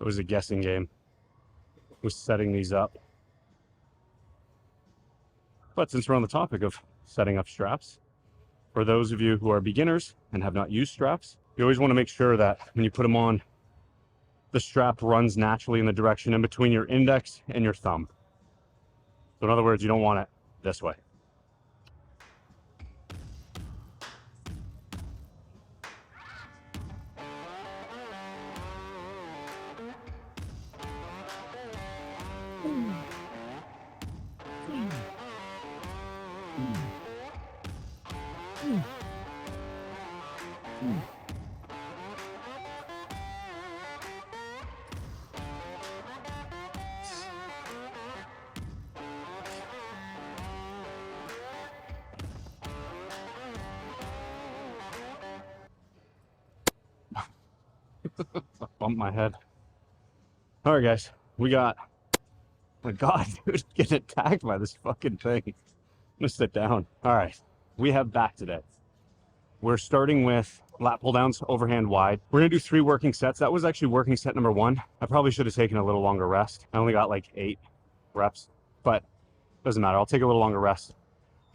It was a guessing game with setting these up. But since we're on the topic of setting up straps, for those of you who are beginners and have not used straps, you always want to make sure that when you put them on, the strap runs naturally in the direction in between your index and your thumb. So in other words, you don't want it this way. Bump my head. All right, guys, we got, oh my God, dude, getting attacked by this fucking thing. I'm gonna sit down. All right, we have back today. We're starting with lat pull downs, overhand wide. We're gonna do 3 working sets. That was actually working set number 1. I probably should have taken a little longer rest. I only got like 8 reps, but doesn't matter. I'll take a little longer rest.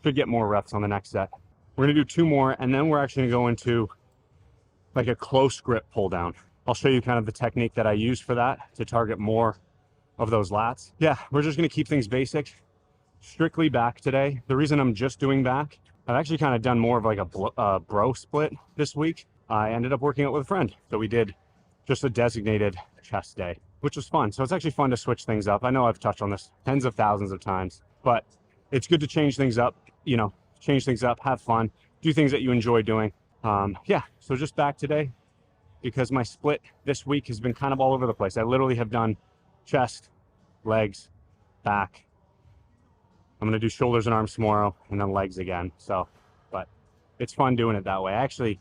Should get more reps on the next set. We're gonna do 2 more, and then we're actually gonna go into like a close grip pull down. I'll show you kind of the technique that I use for that to target more of those lats. Yeah, we're just gonna keep things basic, strictly back today. The reason I'm just doing back, I've actually kind of done more of like a bro split this week. I ended up working out with a friend. So we did just a designated chest day, which was fun. So it's actually fun to switch things up. I know I've touched on this tens of thousands of times, but it's good to change things up, you know, change things up, have fun, do things that you enjoy doing. Yeah, so just back today, because my split this week has been kind of all over the place. I literally have done chest, legs, back. I'm gonna do shoulders and arms tomorrow, and then legs again. So, but it's fun doing it that way. Actually,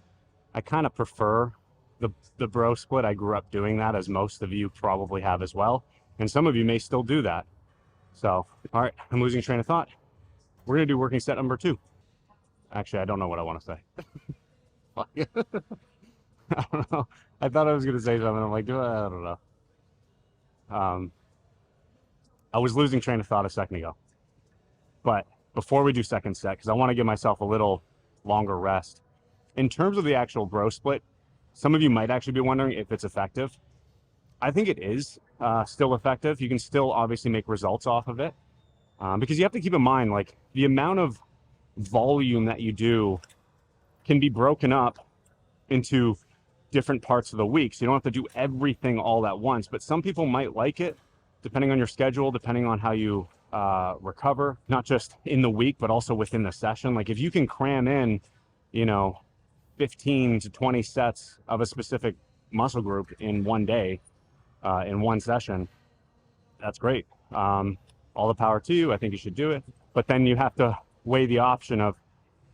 I kind of prefer the bro split. I grew up doing that, as most of you probably have as well. And some of you may still do that. So, all right, I'm losing train of thought. We're gonna do working set number 2. Actually, I don't know what I wanna say. I don't know. I thought I was going to say something. I'm like, I don't know. I was losing train of thought a second ago. But before we do second set, because I want to give myself a little longer rest. In terms of the actual bro split, some of you might actually be wondering if it's effective. I think it is still effective. You can still obviously make results off of it. Because you have to keep in mind, like, the amount of volume that you do can be broken up into different parts of the week. So you don't have to do everything all at once, but some people might like it depending on your schedule, depending on how you recover, not just in the week, but also within the session. Like if you can cram in, you know, 15 to 20 sets of a specific muscle group in one day, in one session, that's great. All the power to you. I think you should do it. But then you have to weigh the option of,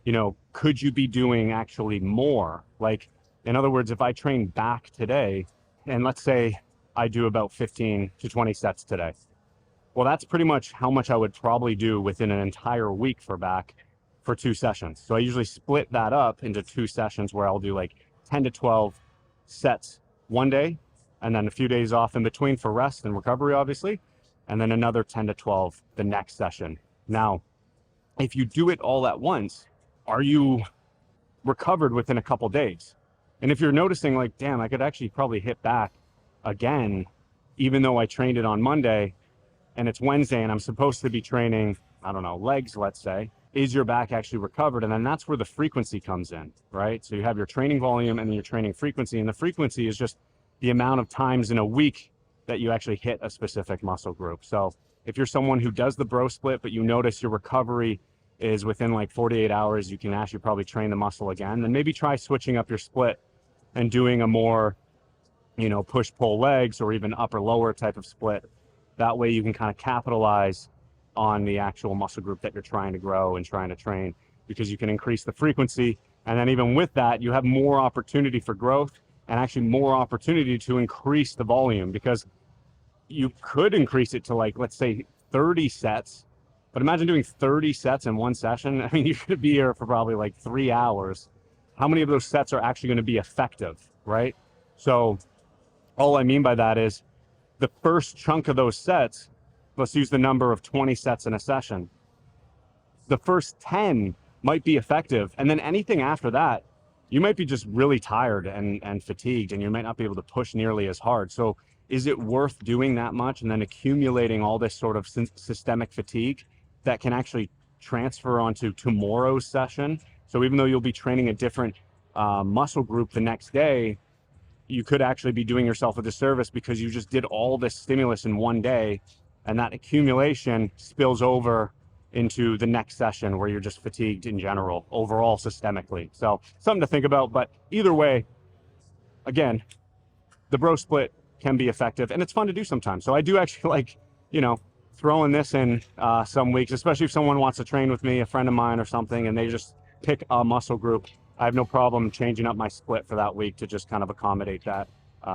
you know, could you be doing actually more? Like, in other words, if I train back today, and let's say I do about 15 to 20 sets today, well, that's pretty much how much I would probably do within an entire week for back for 2 sessions. So I usually split that up into 2 sessions where I'll do like 10 to 12 sets one day, and then a few days off in between for rest and recovery, obviously, and then another 10 to 12 the next session. Now, if you do it all at once, are you recovered within a couple days? And if you're noticing like, damn, I could actually probably hit back again, even though I trained it on Monday and it's Wednesday and I'm supposed to be training, I don't know, legs, let's say, is your back actually recovered? And then that's where the frequency comes in, right? So you have your training volume and then your training frequency, and the frequency is just the amount of times in a week that you actually hit a specific muscle group. So if you're someone who does the bro split, but you notice your recovery is within like 48 hours, you can actually probably train the muscle again, then maybe try switching up your split and doing a more, you know, push pull legs or even upper lower type of split. That way you can kind of capitalize on the actual muscle group that you're trying to grow and trying to train, because you can increase the frequency. And then even with that, you have more opportunity for growth and actually more opportunity to increase the volume, because you could increase it to like, let's say 30 sets, but imagine doing 30 sets in one session. I mean, you could be here for probably like 3 hours. How many of those sets are actually going to be effective, right? So all I mean by that is the first chunk of those sets, let's use the number of 20 sets in a session. The first 10 might be effective. And then anything after that, you might be just really tired and fatigued, and you might not be able to push nearly as hard. So is it worth doing that much and then accumulating all this sort of systemic fatigue that can actually transfer onto tomorrow's session? So even though you'll be training a different muscle group the next day, you could actually be doing yourself a disservice because you just did all this stimulus in one day, and that accumulation spills over into the next session where you're just fatigued in general, overall systemically. So something to think about. But either way, again, the bro split can be effective, and it's fun to do sometimes. So I do actually like, you know, throwing this in some weeks, especially if someone wants to train with me, a friend of mine or something, and they just pick a muscle group. I have no problem changing up my split for that week to just kind of accommodate that,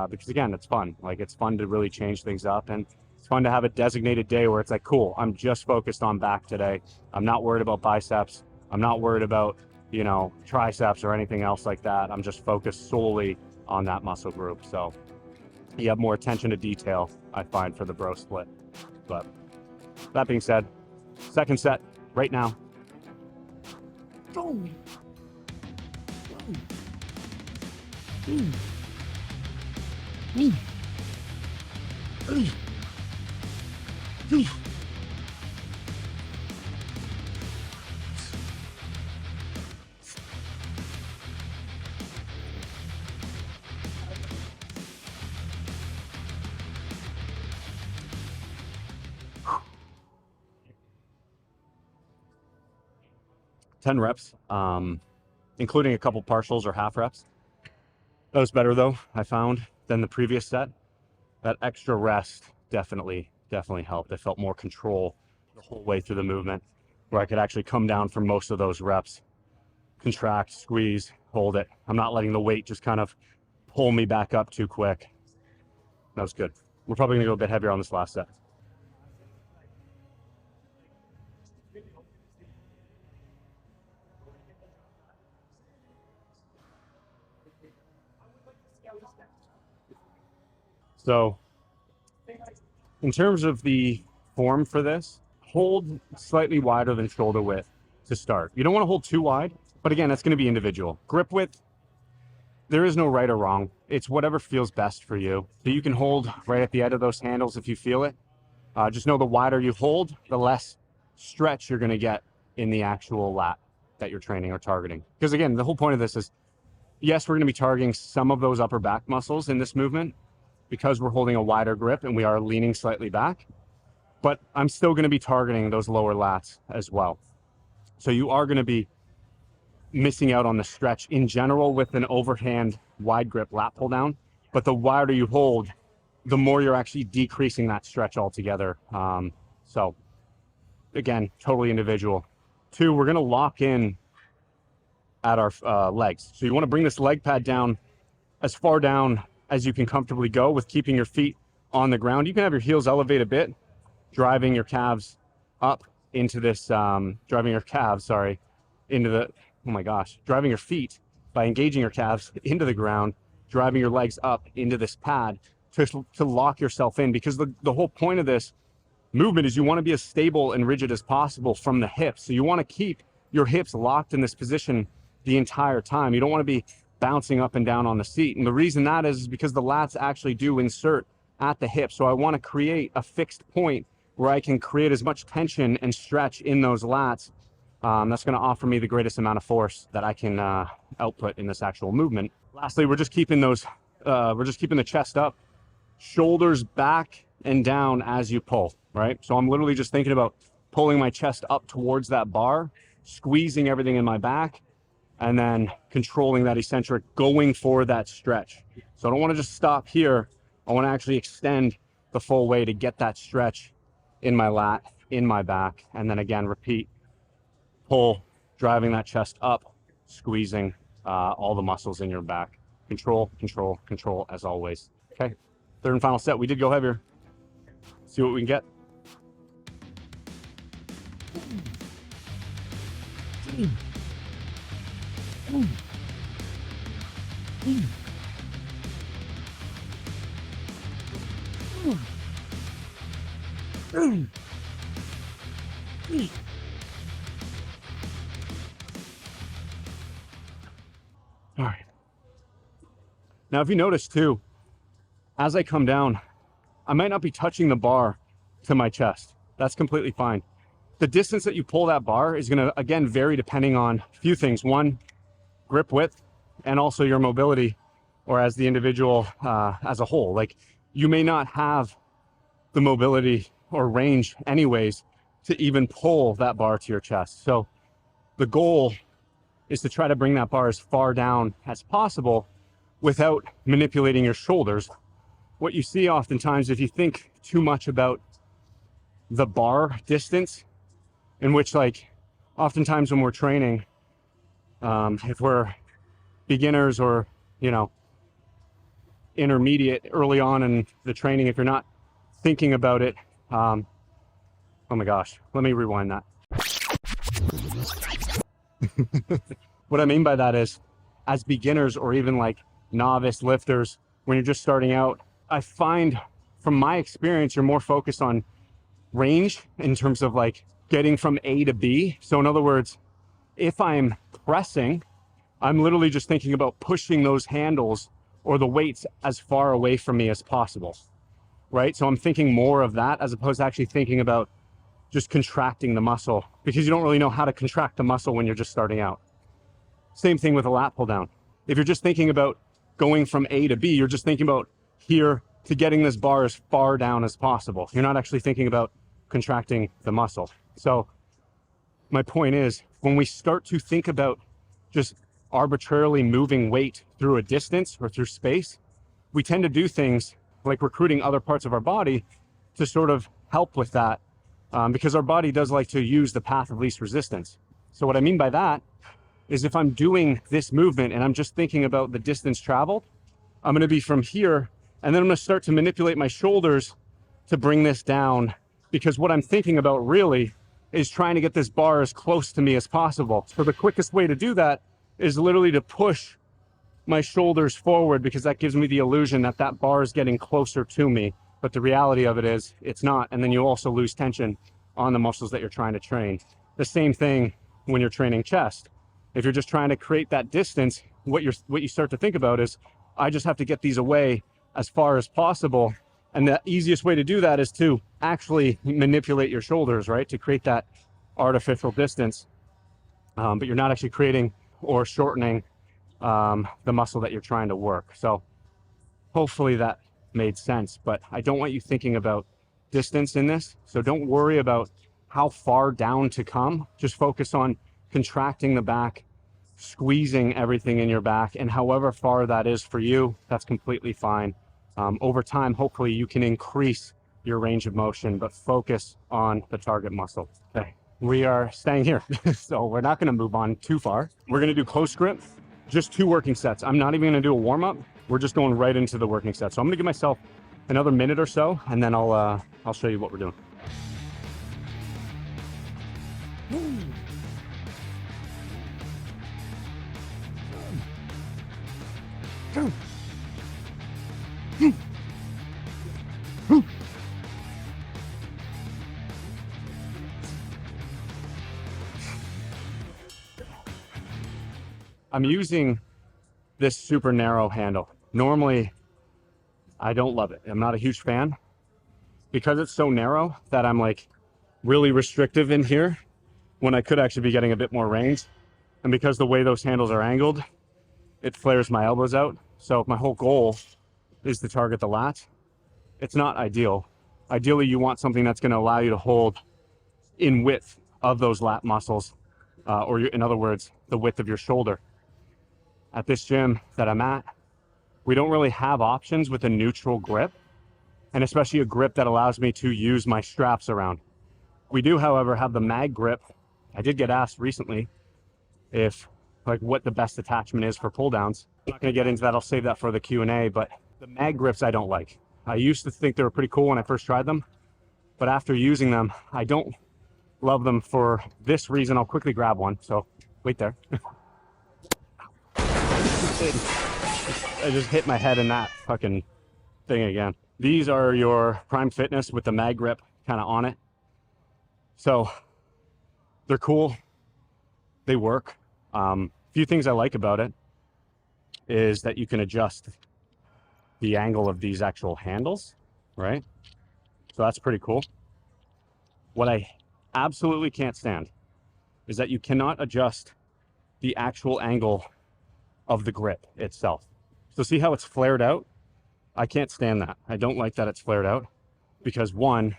because again, it's fun. Like, it's fun to really change things up, and it's fun to have a designated day where it's like, cool, I'm just focused on back today. I'm not worried about biceps. I'm not worried about, you know, triceps or anything else like that. I'm just focused solely on that muscle group. So you have more attention to detail, I find, for the bro split. But that being said, second set right now. Boom. Boom. Boom. Boom. 10 reps, including a couple partials or half reps. That was better though, I found, than the previous set. That extra rest definitely helped. I felt more control the whole way through the movement, where I could actually come down for most of those reps, contract, squeeze, hold it. I'm not letting the weight just kind of pull me back up too quick. That was good. We're probably gonna go a bit heavier on this last set. So in terms of the form for this, hold slightly wider than shoulder width to start. You don't want to hold too wide, but again, that's going to be individual. Grip width, there is no right or wrong. It's whatever feels best for you. So you can hold right at the end of those handles if you feel it. Just know the wider you hold, the less stretch you're going to get in the actual lat that you're training or targeting. Because again, the whole point of this is, yes, we're going to be targeting some of those upper back muscles in this movement because we're holding a wider grip and we are leaning slightly back, but I'm still going to be targeting those lower lats as well. So you are going to be missing out on the stretch in general with an overhand wide grip lat pull down, but the wider you hold, the more you're actually decreasing that stretch altogether. So again, totally individual. 2, we're going to lock in at our legs. So you want to bring this leg pad down as far down as you can comfortably go with keeping your feet on the ground. You can have your heels elevate a bit, driving your calves up into this, driving your feet by engaging your calves into the ground, driving your legs up into this pad to lock yourself in, because the whole point of this movement is you want to be as stable and rigid as possible from the hips. So you want to keep your hips locked in this position the entire time. You don't want to be bouncing up and down on the seat. And the reason that is because the lats actually do insert at the hip. So I want to create a fixed point where I can create as much tension and stretch in those lats. That's going to offer me the greatest amount of force that I can output in this actual movement. Lastly, we're just keeping the chest up, shoulders back and down as you pull, right? So I'm literally just thinking about pulling my chest up towards that bar, squeezing everything in my back, and then controlling that eccentric, going for that stretch. So I don't want to just stop here. I want to actually extend the full way to get that stretch in my lat, in my back, and then again, repeat, pull, driving that chest up, squeezing all the muscles in your back. Control, control, control, as always. Okay, third and final set. We did go heavier. See what we can get. All right. Now, if you notice too, as I come down, I might not be touching the bar to my chest. That's completely fine. The distance that you pull that bar is going to, again, vary depending on a few things. One, grip width, and also your mobility, or as the individual as a whole. Like, you may not have the mobility or range anyways to even pull that bar to your chest. So the goal is to try to bring that bar as far down as possible without manipulating your shoulders. What you see oftentimes, if you think too much about the bar distance, in which, like, oftentimes when we're training, if we're beginners or, you know, intermediate early on in the training, if you're not thinking about it, oh my gosh, let me rewind that. What I mean by that is, as beginners or even like novice lifters, when you're just starting out, I find from my experience, you're more focused on range in terms of like getting from A to B. So in other words, if I'm pressing, I'm literally just thinking about pushing those handles or the weights as far away from me as possible, right? So I'm thinking more of that as opposed to actually thinking about just contracting the muscle, because you don't really know how to contract the muscle when you're just starting out. Same thing with a lat pull down. If you're just thinking about going from A to B, you're just thinking about here to getting this bar as far down as possible. You're not actually thinking about contracting the muscle. So my point is, when we start to think about just arbitrarily moving weight through a distance or through space, we tend to do things like recruiting other parts of our body to sort of help with that, because our body does like to use the path of least resistance. So what I mean by that is, if I'm doing this movement and I'm just thinking about the distance traveled, I'm going to be from here, and then I'm going to start to manipulate my shoulders to bring this down, because what I'm thinking about really is trying to get this bar as close to me as possible. So the quickest way to do that is literally to push my shoulders forward, because that gives me the illusion that that bar is getting closer to me. But the reality of it is it's not. And then you also lose tension on the muscles that you're trying to train. The same thing when you're training chest. If you're just trying to create that distance, what you start to think about is, I just have to get these away as far as possible. And the easiest way to do that is to actually manipulate your shoulders, right? To create that artificial distance. But you're not actually creating or shortening the muscle that you're trying to work. So hopefully that made sense, but I don't want you thinking about distance in this. So don't worry about how far down to come. Just focus on contracting the back, squeezing everything in your back, and however far that is for you, that's completely fine. Over time, hopefully you can increase your range of motion, but focus on the target muscle. Okay, we are staying here. So we're not going to move on too far. We're going to do close grip, just 2 working sets. I'm not even going to do a warm-up. We're just going right into the working set. So I'm going to give myself another minute or so, and then I'll show you what we're doing. I'm using this super narrow handle. Normally, I don't love it. I'm not a huge fan, because it's so narrow that I'm like really restrictive in here when I could actually be getting a bit more range. And because the way those handles are angled, it flares my elbows out. So if my whole goal is to target the lat, it's not ideal. Ideally, you want something that's going to allow you to hold in width of those lat muscles, or in other words, the width of your shoulder. At this gym that I'm at, we don't really have options with a neutral grip, and especially a grip that allows me to use my straps around. We do, however, have the mag grip. I did get asked recently if, like, what the best attachment is for pull downs. I'm not going to get into that. I'll save that for the Q&A, but the mag grips I don't like. I used to think they were pretty cool when I first tried them, but after using them, I don't love them for this reason. I'll quickly grab one. So wait there. I just hit my head in that fucking thing again. These are your Prime Fitness with the mag grip kind of on it. So they're cool. They work. Few things I like about it is that you can adjust the angle of these actual handles, right? So that's pretty cool. What I absolutely can't stand is that you cannot adjust the actual angle of the grip itself. So see how it's flared out? I can't stand that. I don't like that it's flared out because one,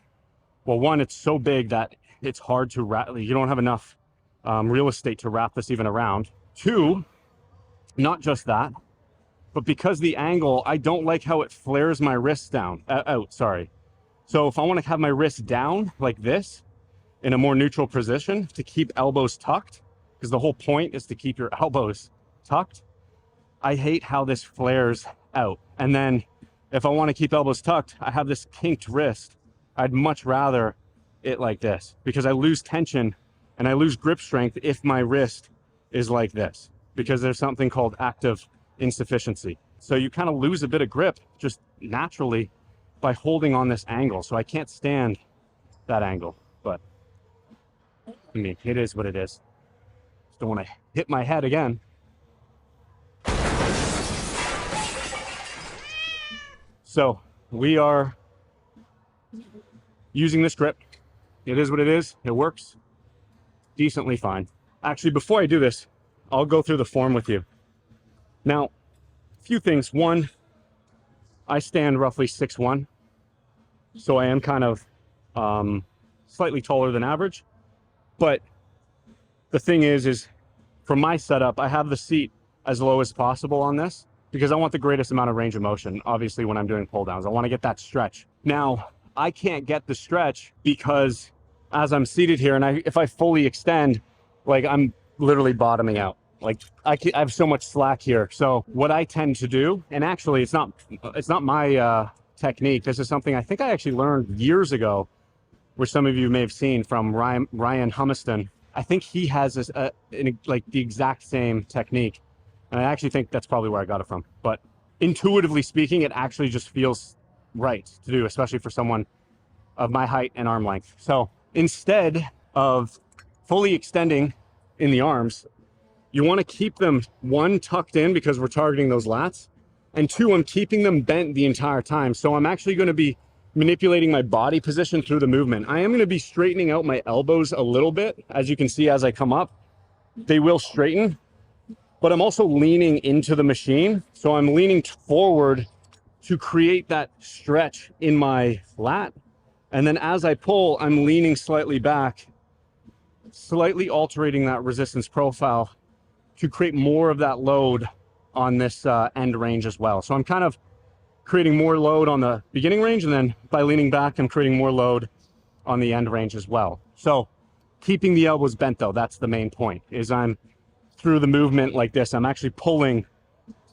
it's so big that it's hard to wrap. You don't have enough real estate to wrap this even around. Two, not just that, but because the angle, I don't like how it flares my wrists down, out, sorry. So if I want to have my wrist down like this in a more neutral position to keep elbows tucked, because the whole point is to keep your elbows tucked, I hate how this flares out. And then if I want to keep elbows tucked, I have this kinked wrist. I'd much rather it like this because I lose tension and I lose grip strength if my wrist is like this, because there's something called active insufficiency. So you kind of lose a bit of grip just naturally by holding on this angle. So I can't stand that angle, but I mean, it is what it is. Just don't want to hit my head again. So we are using this grip. It is what it is. It works decently fine. Actually, before I do this, I'll go through the form with you. Now, a few things. One, I stand roughly 6'1", so I am kind of slightly taller than average. But the thing is from my setup, I have the seat as low as possible on this because I want the greatest amount of range of motion, obviously, when I'm doing pull downs. I want to get that stretch. Now, I can't get the stretch because as I'm seated here and if I fully extend, like I'm literally bottoming out. Like I have so much slack here. So what I tend to do, and actually it's not my technique. This is something I think I actually learned years ago, which some of you may have seen from Ryan Humiston. I think he has this, like the exact same technique. And I actually think that's probably where I got it from. But intuitively speaking, it actually just feels right to do, especially for someone of my height and arm length. So instead of fully extending in the arms, you want to keep them, one, tucked in because we're targeting those lats, and two, I'm keeping them bent the entire time. So I'm actually going to be manipulating my body position through the movement. I am going to be straightening out my elbows a little bit. As you can see, as I come up, they will straighten, but I'm also leaning into the machine. So I'm leaning forward to create that stretch in my lat. And then as I pull, I'm leaning slightly back, slightly altering that resistance profile to create more of that load on this end range as well. So I'm kind of creating more load on the beginning range, and then by leaning back, I'm creating more load on the end range as well. So keeping the elbows bent though, that's the main point, is I'm through the movement like this, I'm actually pulling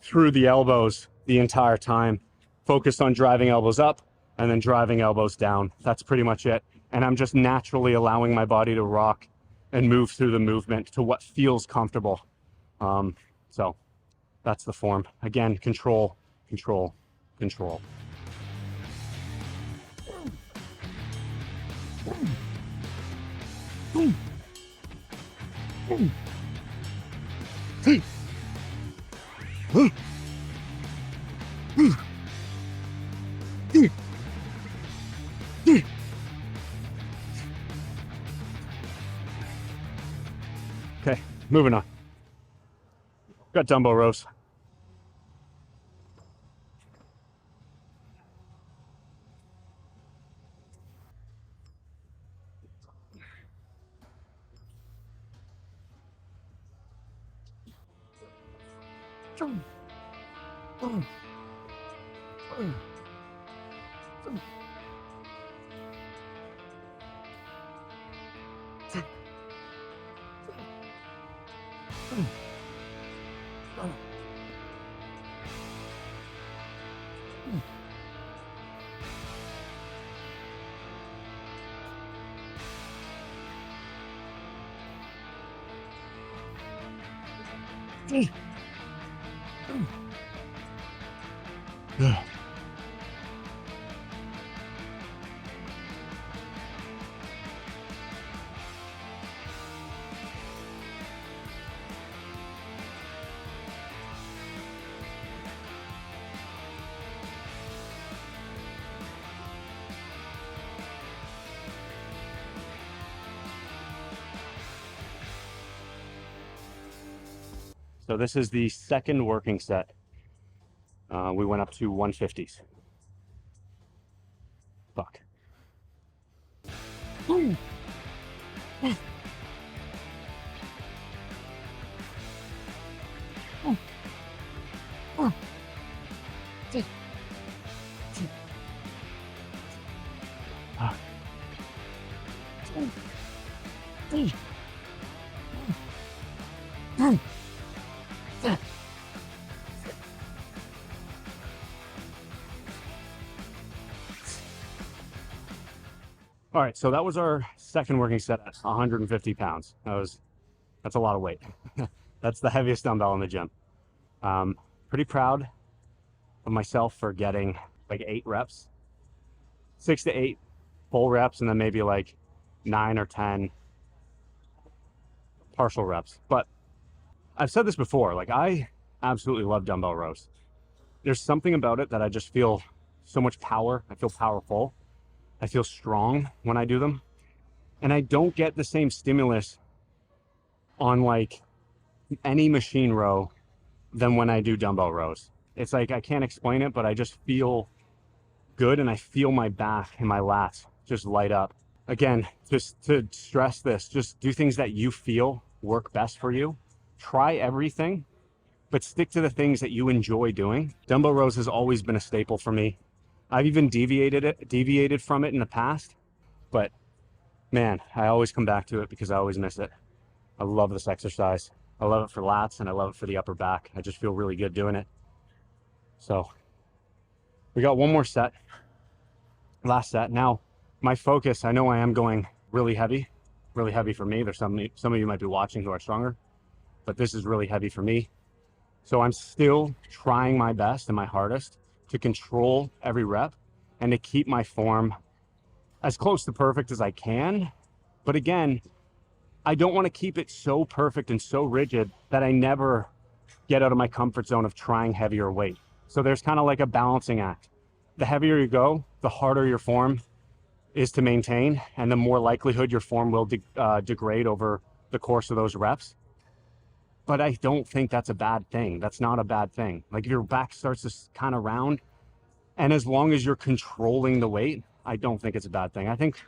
through the elbows the entire time, focused on driving elbows up and then driving elbows down. That's pretty much it. And I'm just naturally allowing my body to rock and move through the movement to what feels comfortable. So that's the form. Again, control, control, control. Okay, moving on. Got dumbbell rows. So this is the second working set. We went up to 150s. Fuck. Ooh. All right, so that was our second working set at 150 pounds. That's a lot of weight. That's the heaviest dumbbell in the gym. Pretty proud of myself for getting like 8 reps, 6 to 8 full reps, and then maybe like 9 or 10 partial reps. But I've said this before, like I absolutely love dumbbell rows. There's something about it that I just feel so much power. I feel powerful. I feel strong when I do them. And I don't get the same stimulus on like any machine row than when I do dumbbell rows. It's like, I can't explain it, but I just feel good, and I feel my back and my lats just light up. Again, just to stress this, just do things that you feel work best for you. Try everything, but stick to the things that you enjoy doing. Dumbbell rows has always been a staple for me. I've even deviated from it in the past, but man, I always come back to it because I always miss it. I love this exercise. I love it for lats, and I love it for the upper back. I just feel really good doing it. So we got one more set, last set. Now my focus, I know I am going really heavy for me. There's some of you might be watching who are stronger, but this is really heavy for me. So I'm still trying my best and my hardest to control every rep and to keep my form as close to perfect as I can. But again, I don't want to keep it so perfect and so rigid that I never get out of my comfort zone of trying heavier weight. So there's kind of like a balancing act. The heavier you go, the harder your form is to maintain, and the more likelihood your form will degrade over the course of those reps. But I don't think that's a bad thing. That's not a bad thing. Like if your back starts to kind of round, and as long as you're controlling the weight, I don't think it's a bad thing. I think,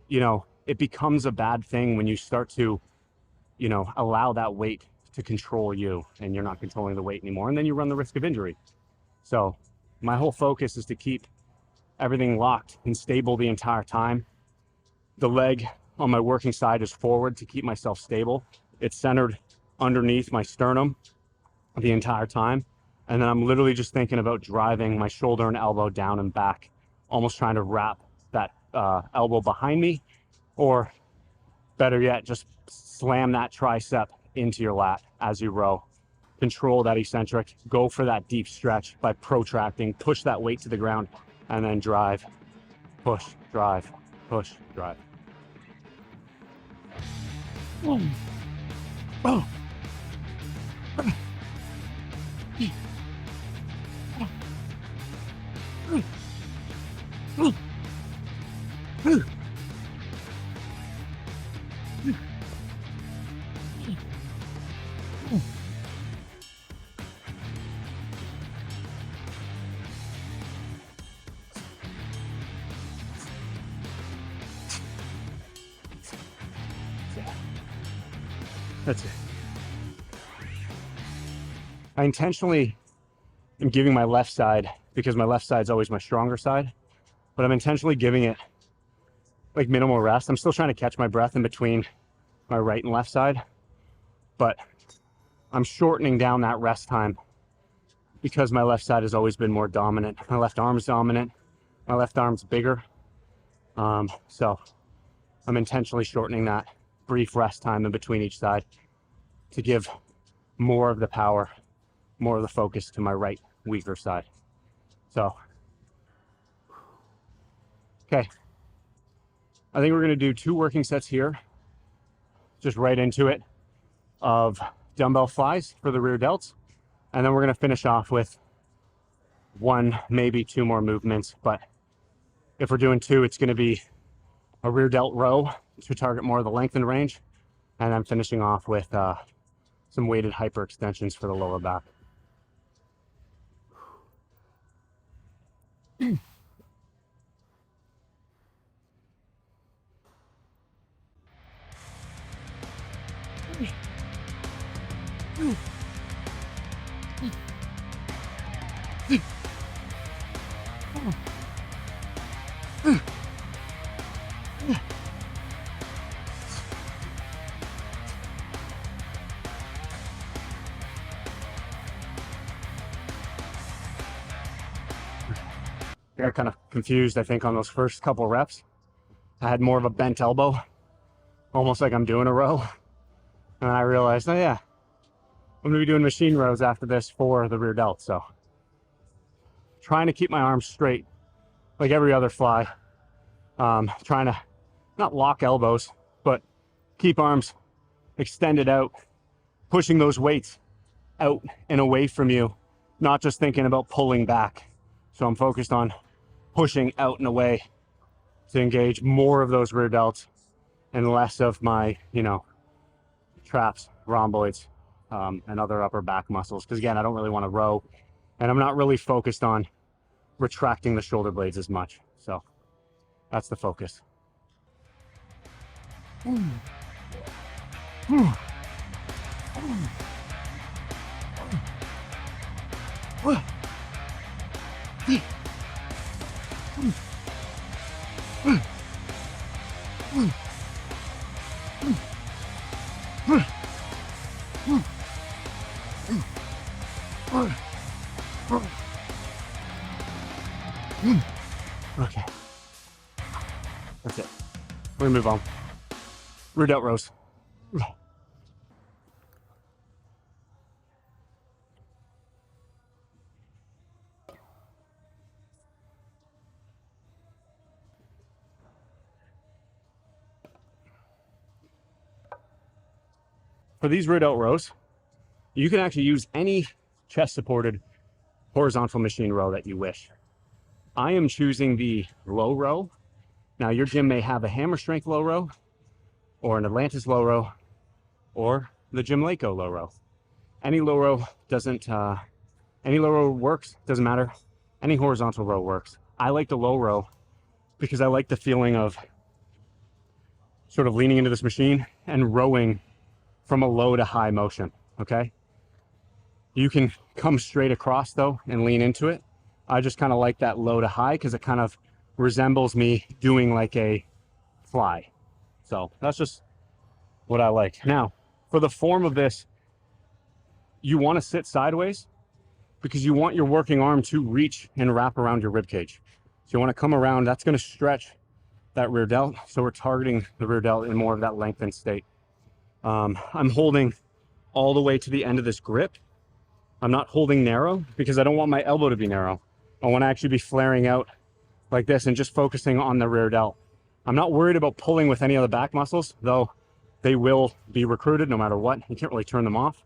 you know, it becomes a bad thing when you start to, you know, allow that weight to control you and you're not controlling the weight anymore. And then you run the risk of injury. So my whole focus is to keep everything locked and stable the entire time. The leg on my working side is forward to keep myself stable. It's centered underneath my sternum the entire time. And then I'm literally just thinking about driving my shoulder and elbow down and back, almost trying to wrap that elbow behind me, or better yet, just slam that tricep into your lat as you row. Control that eccentric, go for that deep stretch by protracting, push that weight to the ground, and then drive, push, drive, push, drive. Oh. That's it. I intentionally am giving my left side, because my left side is always my stronger side, but I'm intentionally giving it like minimal rest. I'm still trying to catch my breath in between my right and left side, but I'm shortening down that rest time because my left side has always been more dominant. My left arm is dominant. My left arm's bigger. So I'm intentionally shortening that brief rest time in between each side to give more of the power, more of the focus to my right, weaker side. So, okay. I think we're gonna do 2 working sets here, just right into it, of dumbbell flies for the rear delts. And then we're gonna finish off with 1, maybe 2 more movements. But if we're doing 2, it's gonna be a rear delt row to target more of the lengthened range. And then finishing off with some weighted hyperextensions for the lower back. I got kind of confused, I think, on those first couple reps. I had more of a bent elbow, almost like I'm doing a row. And I realized, oh yeah, I'm gonna be doing machine rows after this for the rear delt. So trying to keep my arms straight like every other fly. Trying to not lock elbows, but keep arms extended out, pushing those weights out and away from you, not just thinking about pulling back. So I'm focused on pushing out and away to engage more of those rear delts and less of my, traps, rhomboids, and other upper back muscles. Because again, I don't really want to row, and I'm not really focused on retracting the shoulder blades as much. So that's the focus. Okay, that's it. We're gonna move on. Rear delt rows. For these rear delt rows, you can actually use any chest supported horizontal machine row that you wish. I am choosing the low row. Now your gym may have a hammer strength low row, or an Atlantis low row, or the Gym Laco low row. Any low row any low row works, doesn't matter. Any horizontal row works. I like the low row because I like the feeling of sort of leaning into this machine and rowing from a low to high motion, okay? You can come straight across though and lean into it. I just kind of like that low to high because it kind of resembles me doing like a fly. So that's just what I like. Now, for the form of this, you want to sit sideways because you want your working arm to reach and wrap around your rib cage. So you want to come around, that's going to stretch that rear delt. So we're targeting the rear delt in more of that lengthened state. I'm holding all the way to the end of this grip. I'm not holding narrow because I don't want my elbow to be narrow. I want to actually be flaring out like this and just focusing on the rear delt. I'm not worried about pulling with any of the back muscles, though they will be recruited no matter what. You can't really turn them off.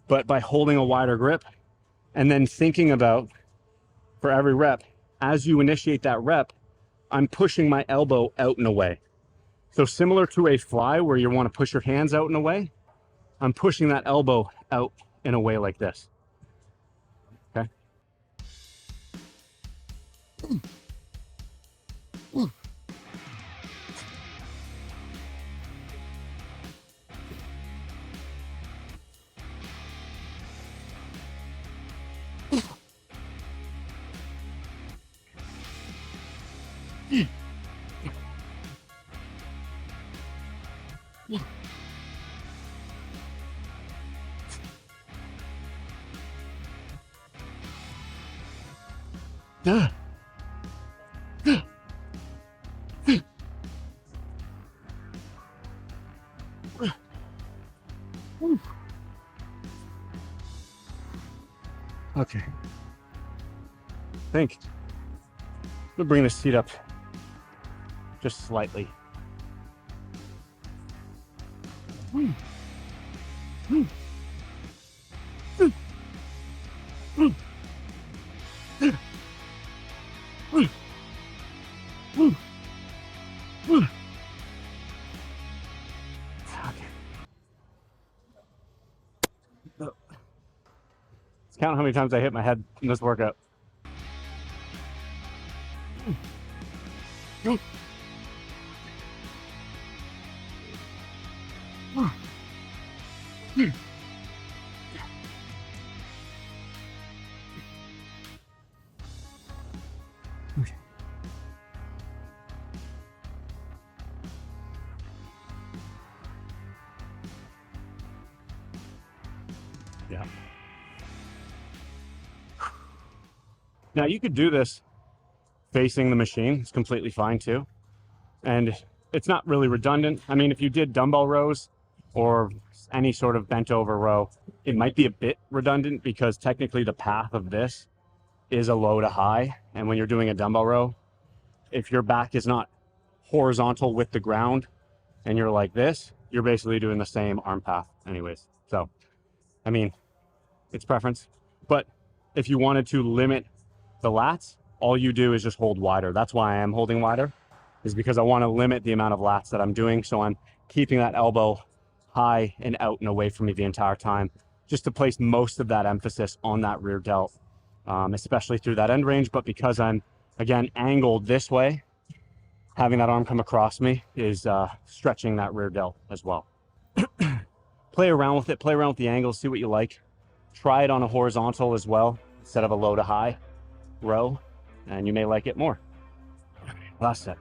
But by holding a wider grip and then thinking about, for every rep, as you initiate that rep, I'm pushing my elbow out and away. So similar to a fly where you want to push your hands out and away, I'm pushing that elbow out and away like this. Okay? Okay. I think I'm gonna bring this seat up just slightly. count how many times I hit my head in this workout. Yeah. Now you could do this facing the machine. It's completely fine too. And it's not really redundant. I mean, if you did dumbbell rows or any sort of bent over row, it might be a bit redundant because technically the path of this is a low to high. And when you're doing a dumbbell row, if your back is not horizontal with the ground and you're like this, you're basically doing the same arm path anyways. So, I mean, it's preference. But if you wanted to limit the lats, all you do is just hold wider. That's why I am holding wider, is because I want to limit the amount of lats that I'm doing. So I'm keeping that elbow high and out and away from me the entire time, just to place most of that emphasis on that rear delt, especially through that end range. But because I'm, again, angled this way, having that arm come across me is stretching that rear delt as well. Play around with it, play around with the angles, see what you like. Try it on a horizontal as well, instead of a low to high row, and you may like it more. Last set.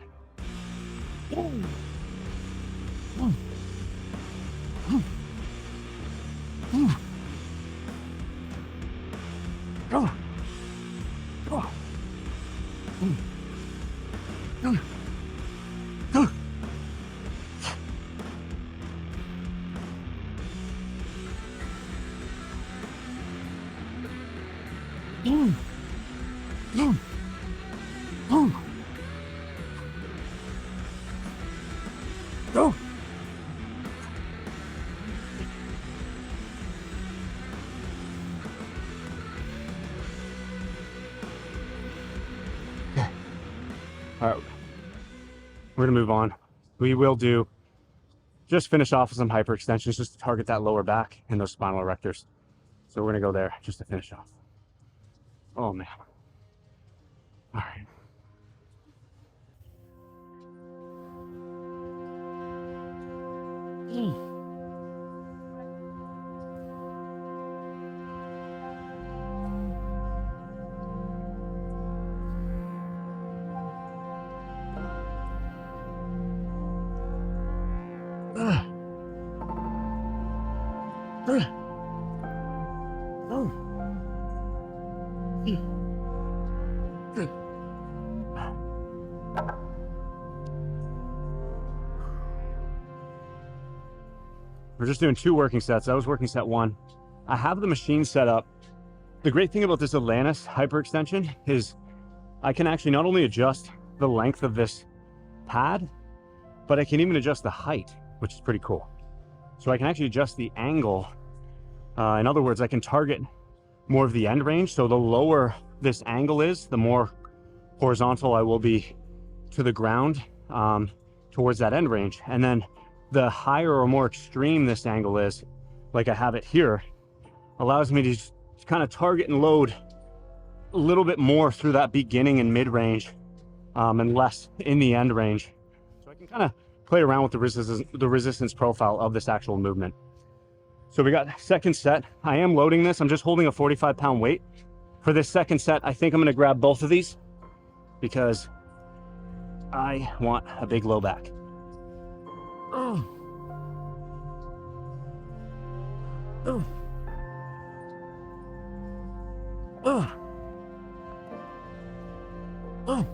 All right, we're gonna move on. We will just finish off with some hyperextensions just to target that lower back and those spinal erectors. So we're gonna go there just to finish off. Oh man. All right. We're just doing 2 working sets. That was working set 1. I have the machine set up. The great thing about this Atlantis hyperextension is I can actually not only adjust the length of this pad, but I can even adjust the height, which is pretty cool. So I can actually adjust the angle. In other words, I can target more of the end range. So the lower this angle is, the more horizontal I will be to the ground towards that end range. And then the higher or more extreme this angle is, like I have it here, allows me to just kind of target and load a little bit more through that beginning and mid range and less in the end range. So I can kind of play around with the resistance profile of this actual movement. So we got second set. I am loading this. I'm just holding a 45-pound weight. For this second set, I think I'm going to grab both of these because I want a big low back. Oh. Oh. Oh. Oh.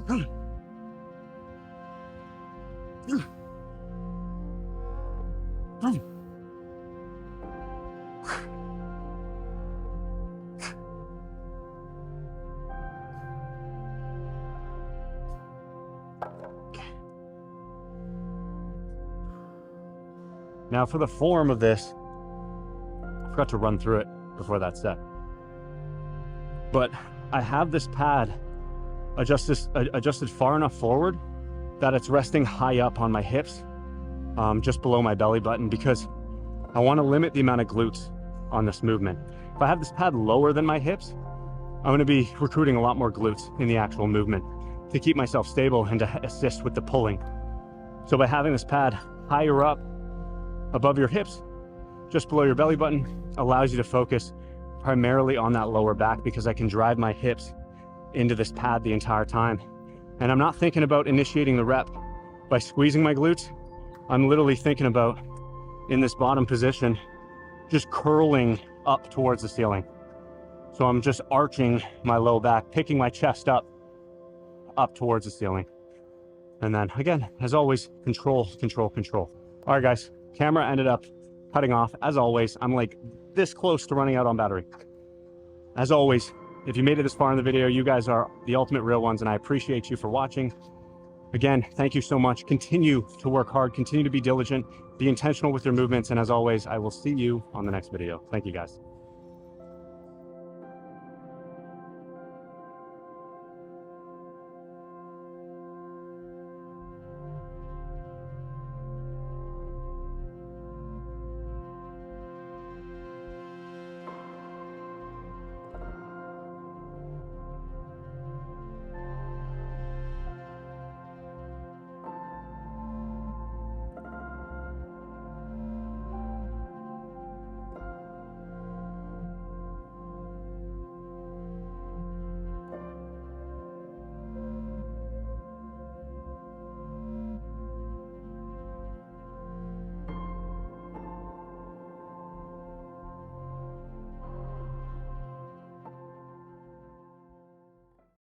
Oh. Oh. Now for the form of this, I forgot to run through it before that set. But I have this pad adjusted far enough forward that it's resting high up on my hips, just below my belly button, because I want to limit the amount of glutes on this movement. If I have this pad lower than my hips, I'm going to be recruiting a lot more glutes in the actual movement to keep myself stable and to assist with the pulling. So by having this pad higher up above your hips, just below your belly button, allows you to focus primarily on that lower back, because I can drive my hips into this pad the entire time. And I'm not thinking about initiating the rep by squeezing my glutes. I'm literally thinking about, in this bottom position, just curling up towards the ceiling. So I'm just arching my low back, picking my chest up towards the ceiling. And then again, as always, control, control, control. All right, guys, camera ended up cutting off. As always, I'm like this close to running out on battery. As always, if you made it this far in the video, you guys are the ultimate real ones, and I appreciate you for watching. Again, thank you so much. Continue to work hard, continue to be diligent, be intentional with your movements, and as always, I will see you on the next video. Thank you, guys.